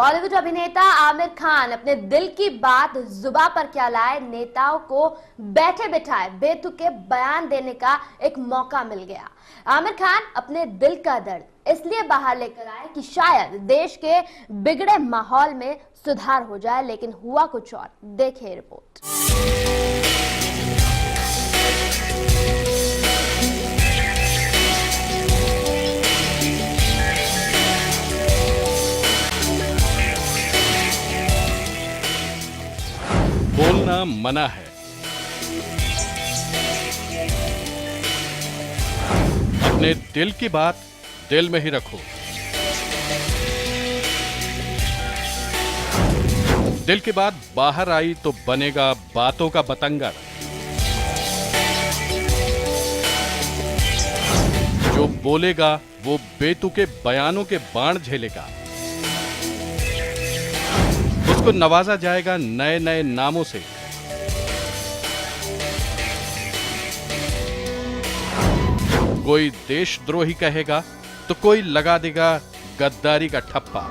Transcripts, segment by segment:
बॉलीवुड अभिनेता आमिर खान अपने दिल की बात जुबां पर क्या लाए, नेताओं को बैठे बिठाए बेतुके बयान देने का एक मौका मिल गया। आमिर खान अपने दिल का दर्द इसलिए बाहर लेकर आए कि शायद देश के बिगड़े माहौल में सुधार हो जाए, लेकिन हुआ कुछ और। देखिए रिपोर्ट। बोलना मना है, अपने दिल की बात दिल में ही रखो। दिल की बात बाहर आई तो बनेगा बातों का बतंगर। जो बोलेगा वो बेतुके बयानों के बाण झेलेगा। उसको नवाजा जाएगा नए नए नामों से। कोई देशद्रोही कहेगा तो कोई लगा देगा गद्दारी का ठप्पा।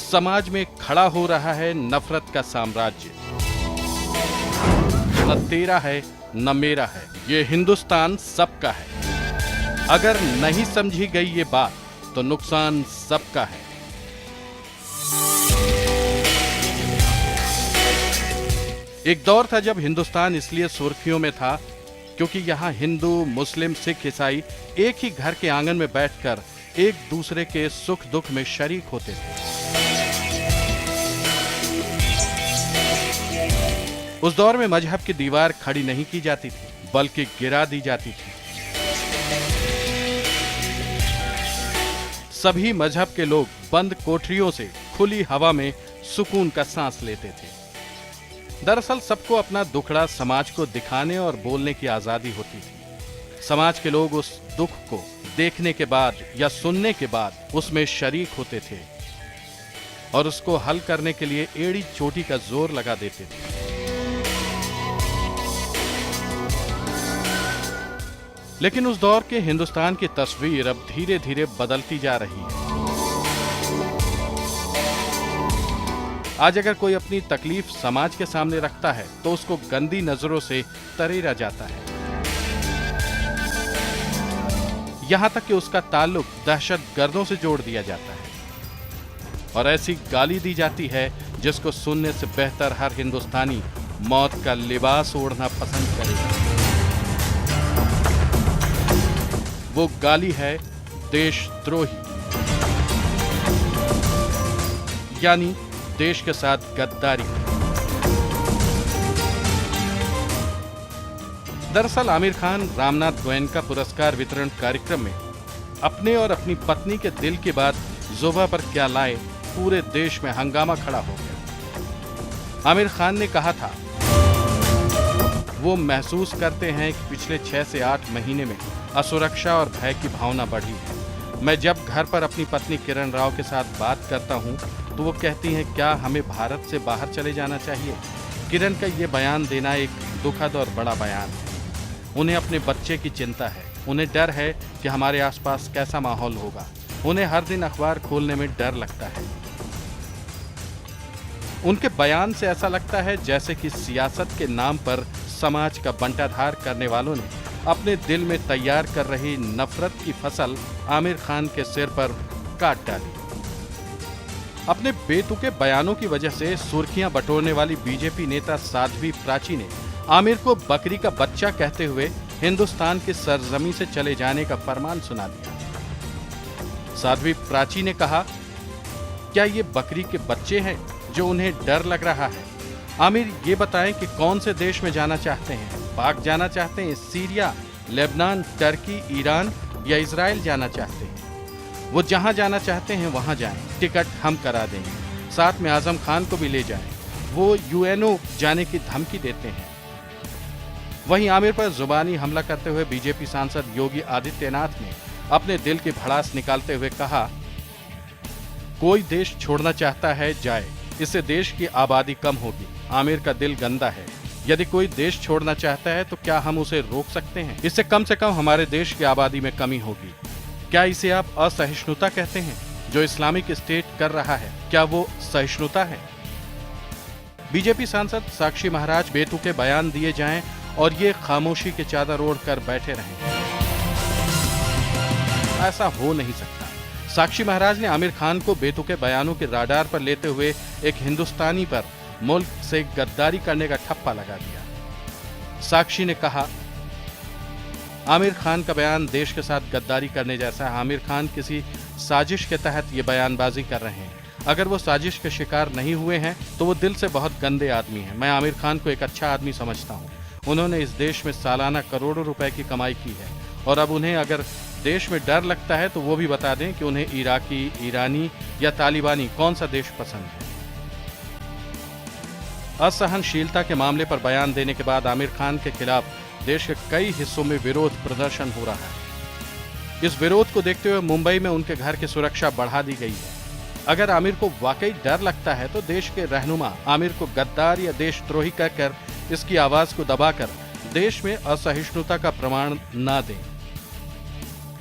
समाज में खड़ा हो रहा है नफरत का साम्राज्य। न तेरा है न मेरा है, ये हिंदुस्तान सबका है। अगर नहीं समझी गई ये बात तो नुकसान सबका है। एक दौर था जब हिंदुस्तान इसलिए सुर्खियों में था क्योंकि यहां हिंदू, मुस्लिम, सिख, ईसाई एक ही घर के आंगन में बैठकर एक दूसरे के सुख दुख में शरीक होते थे। उस दौर में मजहब की दीवार खड़ी नहीं की जाती थी, बल्कि गिरा दी जाती थी। सभी मजहब के लोग बंद कोठरियों से खुली हवा में सुकून का सांस लेते थे। दरअसल सबको अपना दुखड़ा समाज को दिखाने और बोलने की आजादी होती थी। समाज के लोग उस दुख को देखने के बाद या सुनने के बाद उसमें शरीक होते थे और उसको हल करने के लिए एड़ी चोटी का जोर लगा देते थे। लेकिन उस दौर के हिंदुस्तान की तस्वीर अब धीरे धीरे बदलती जा रही है। आज अगर कोई अपनी तकलीफ समाज के सामने रखता है तो उसको गंदी नजरों से तरेरा जाता है। यहां तक कि उसका ताल्लुक दहशतगर्दों से जोड़ दिया जाता है और ऐसी गाली दी जाती है जिसको सुनने से बेहतर हर हिंदुस्तानी मौत का लिबास ओढ़ना पसंद करेगा। वो गाली है देशद्रोही, यानी देश के साथ गद्दारी। दरअसल आमिर खान रामनाथ गोयनका पुरस्कार वितरण कार्यक्रम में अपने और अपनी पत्नी के दिल की बात जुबां पर क्या लाए, पूरे देश में हंगामा खड़ा हो गया। आमिर खान ने कहा था वो महसूस करते हैं कि पिछले 6 से 8 महीने में असुरक्षा और भय की भावना बढ़ी है। मैं जब घर पर अपनी पत्नी किरण राव के साथ बात करता हूं तो वो कहती हैं, क्या हमें भारत से बाहर चले जाना चाहिए? किरण का ये बयान देना एक दुखद और बड़ा बयान है। उन्हें अपने बच्चे की चिंता है, उन्हें डर है कि हमारे आसपास कैसा माहौल होगा। उन्हें हर दिन अखबार खोलने में डर लगता है। उनके बयान से ऐसा लगता है जैसे कि सियासत के नाम पर समाज का बंटाधार करने वालों ने अपने दिल में तैयार कर रही नफरत की फसल आमिर खान के सिर पर काट डाली। अपने बेतुके बयानों की वजह से सुर्खियां बटोरने वाली बीजेपी नेता साध्वी प्राची ने आमिर को बकरी का बच्चा कहते हुए हिंदुस्तान की सरजमी से चले जाने का फरमान सुना दिया। साध्वी प्राची ने कहा, क्या ये बकरी के बच्चे हैं जो उन्हें डर लग रहा है? आमिर ये बताएं कि कौन से देश में जाना चाहते हैं? पाक जाना चाहते हैं, सीरिया, लेबनान, टर्की, ईरान या इजराइल जाना चाहते हैं? वो जहां जाना चाहते हैं वहां जाएं, टिकट हम करा देंगे। साथ में आजम खान को भी ले जाएं, वो यूएनओ जाने की धमकी देते हैं। वहीं आमिर पर जुबानी हमला करते हुए बीजेपी सांसद योगी आदित्यनाथ ने अपने दिल की भड़ास निकालते हुए कहा, कोई देश छोड़ना चाहता है जाए, इससे देश की आबादी कम होगी। आमिर का दिल गंदा है, यदि कोई देश छोड़ना चाहता है तो क्या हम उसे रोक सकते हैं? इससे कम से कम हमारे देश की आबादी में कमी होगी। क्या इसे आप असहिष्णुता कहते हैं? जो इस्लामिक स्टेट कर रहा है, क्या वो सहिष्णुता है? बीजेपी सांसद साक्षी महाराज बेतुके बयान दिए जाएं और ये खामोशी की चादर ओढ़कर बैठे रहें, ऐसा हो नहीं सकता। साक्षी महाराज ने आमिर खान को बेतुके बयानों के राडार पर लेते हुए एक हिंदुस्तानी पर मुल्क से गद्दारी करने का ठप्पा लगा दिया। साक्षी ने कहा, आमिर खान का बयान देश के साथ गद्दारी करने जैसा है। आमिर खान किसी साजिश के तहत ये बयानबाजी कर रहे हैं। अगर वो साजिश के शिकार नहीं हुए हैं तो वो दिल से बहुत गंदे आदमी हैं। मैं आमिर खान को एक अच्छा आदमी समझता हूँ। उन्होंने इस देश में सालाना करोड़ों रुपए की कमाई की है और अब उन्हें अगर देश में डर लगता है तो वो भी बता दें कि उन्हें इराकी, ईरानी या तालिबानी कौन सा देश पसंद है। असहनशीलता के मामले पर बयान देने के बाद आमिर खान के खिलाफ देश के कई हिस्सों में विरोध प्रदर्शन हो रहा है। इस विरोध को देखते हुए मुंबई में उनके घर की सुरक्षा बढ़ा दी गई है। अगर आमिर को वाकई डर लगता है तो देश के रहनुमा आमिर को गद्दार या देशद्रोही कहकर इसकी आवाज को दबाकर देश में असहिष्णुता का प्रमाण न दें,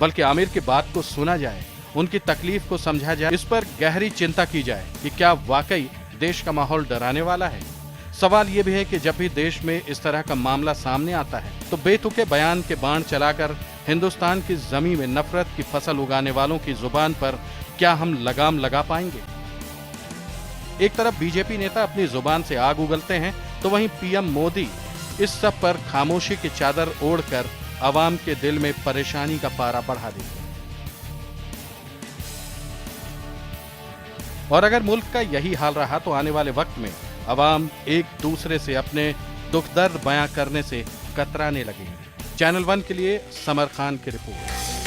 बल्कि आमिर की बात को सुना जाए, उनकी तकलीफ को समझा जाए, इस पर गहरी चिंता की जाए कि क्या वाकई देश का माहौल डराने वाला है। सवाल ये भी है कि जब भी देश में इस तरह का मामला सामने आता है तो बेतुके बयान के बाण चलाकर हिंदुस्तान की जमीन में नफरत की फसल उगाने वालों की जुबान पर क्या हम लगाम लगा पाएंगे? एक तरफ बीजेपी नेता अपनी जुबान से आग उगलते हैं तो वहीं पीएम मोदी इस सब पर खामोशी की चादर ओढ़कर आवाम के दिल में परेशानी का पारा बढ़ा देते हैं। और अगर मुल्क का यही हाल रहा तो आने वाले वक्त में आवाम एक दूसरे से अपने दुख दर्द बयां करने से कतराने लगेंगे। चैनल 1 के लिए समर खान की रिपोर्ट।